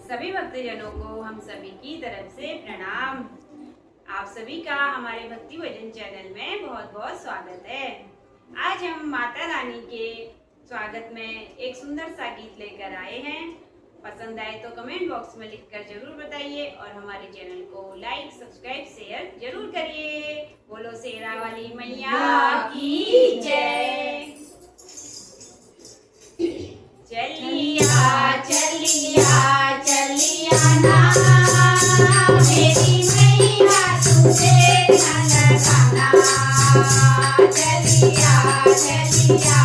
सभी भक्तजनों को हम सभी की तरफ से प्रणाम। आप सभी का हमारे भक्ति भजन चैनल में बहुत बहुत स्वागत है। आज हम माता रानी के स्वागत में एक सुंदर सा गीत लेकर आए हैं। पसंद आए तो कमेंट बॉक्स में लिखकर जरूर बताइए और हमारे चैनल को लाइक सब्सक्राइब शेयर जरूर करिए। बोलो शेरा वाली मैया की जय। चलिया चलिया चलिया ना मेरी मैया तुझे लगाना। चलिया चलिया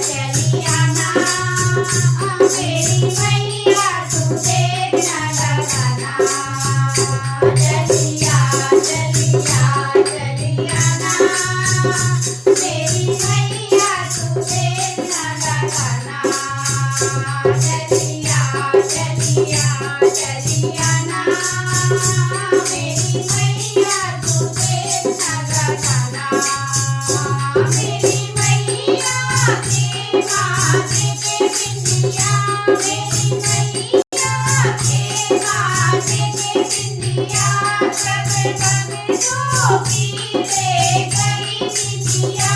चलिया ना मेरी मैया तुझे लगाना। चलिया चलिया चलिया ना मेरी मैया तुझे लगाना। चलिया चलिया चलिया ना मेरी मैया तुझे लगाना। मेरी मैया के माथे पे बिंदिया, मेरी मैया के माथे पे बिंदिया, सब बन जोगी रे गई बिंदिया,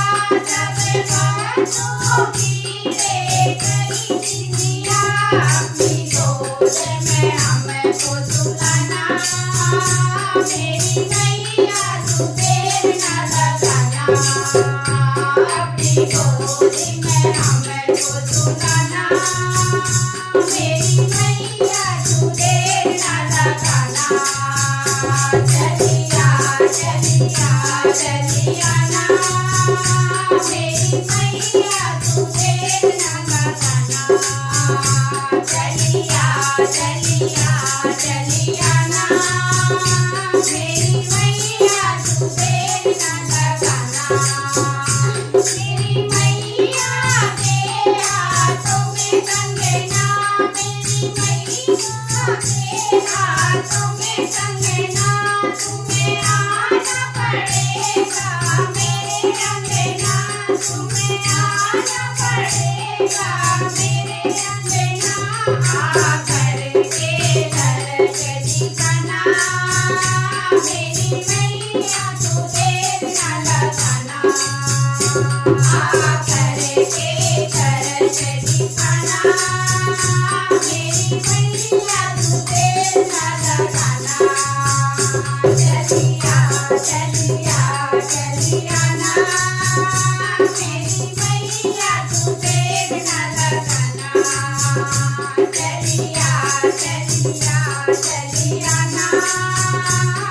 सब बन जोगी रे गई बिंदिया। अपनी गोद में हमको सुलाना, मेरी मैया तुझे न लगाना। अपनी गोद में हमको सुलाना, मेरी मैया तुझे न लगाना। चलिया चलिया चलिया ना मेरी मैया तुझे न लगाना। चलिया चलिया चलिया ना मेरी मैया तुझे न लगाना। मेरी मैया के हाथों में कंगना, मेरी मैया के हाथों में कंगना, तुम्हें आना पड़ेगा मेरे अंगना, तुम्हें आना पड़ेगा मेरे अंगना। आकर के दर्द दिखाना, मेरी मैया तुझे न लगाना। आकर के दर्द दिखाना, मेरी मैया तुझे न लगाना। चलिया चलिया चलिया ना मेरी मैया तुझे न लगाना। चलिया चलिया चलिया ना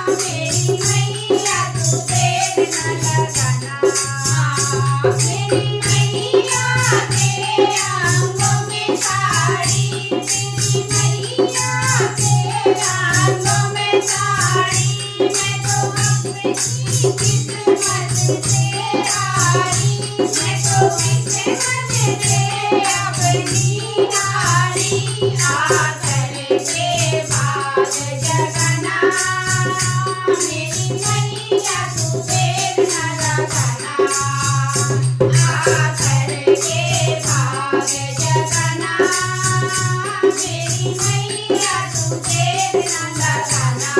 मेरी मैया तुझे न लगाना। मेरी मैया के आंगों में साड़ी, मेरी मैया के आंगों में साड़ी, मैं तो अपनी किस्मत से हारी, मैं तो किस्मत से अपनी हारी। आकर के भाग जगाना, मेरी मैया तुझे न लगाना। आकर के भाग जगाना, मेरी मैया तुझे न लगाना।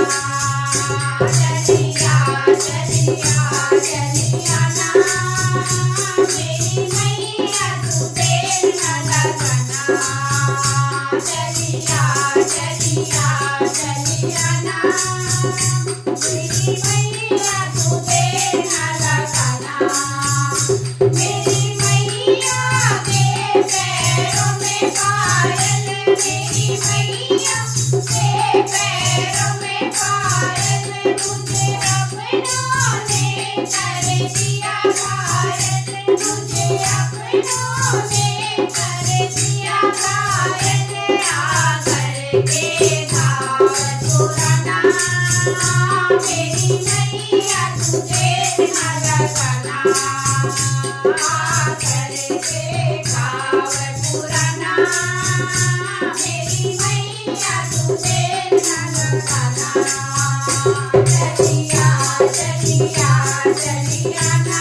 चलिया चलिया चलिया ना मेरी मैया तुझे न लगाना। चलिया चलिया चलिया ना मेरी मैया तुझे न लगाना। मेरी मैया के पैरों में पायल, मेरी मैया के पैरों में पायल, मुझे अपनों ने कर दिया घायल, मुझे अपनों ने कर दिया घायल। आकर के घाव छुड़ाना, मेरी मैया तुझे न लगाना। आकर के घाव छुड़ाना, मेरी मैया तुझे न लगाना। चलिया चलिया चलिया ना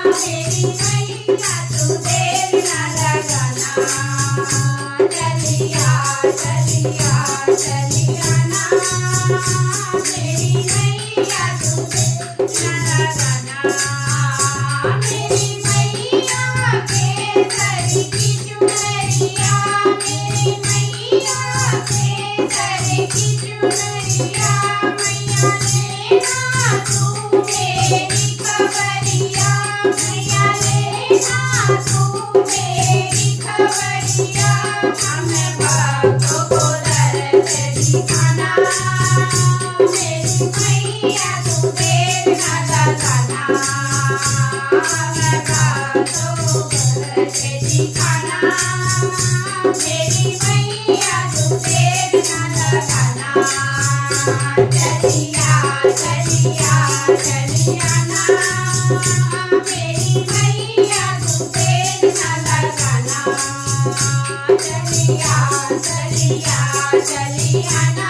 मेरी मैया तुझे न लगाना। चलिया चलिया चलिया चलिया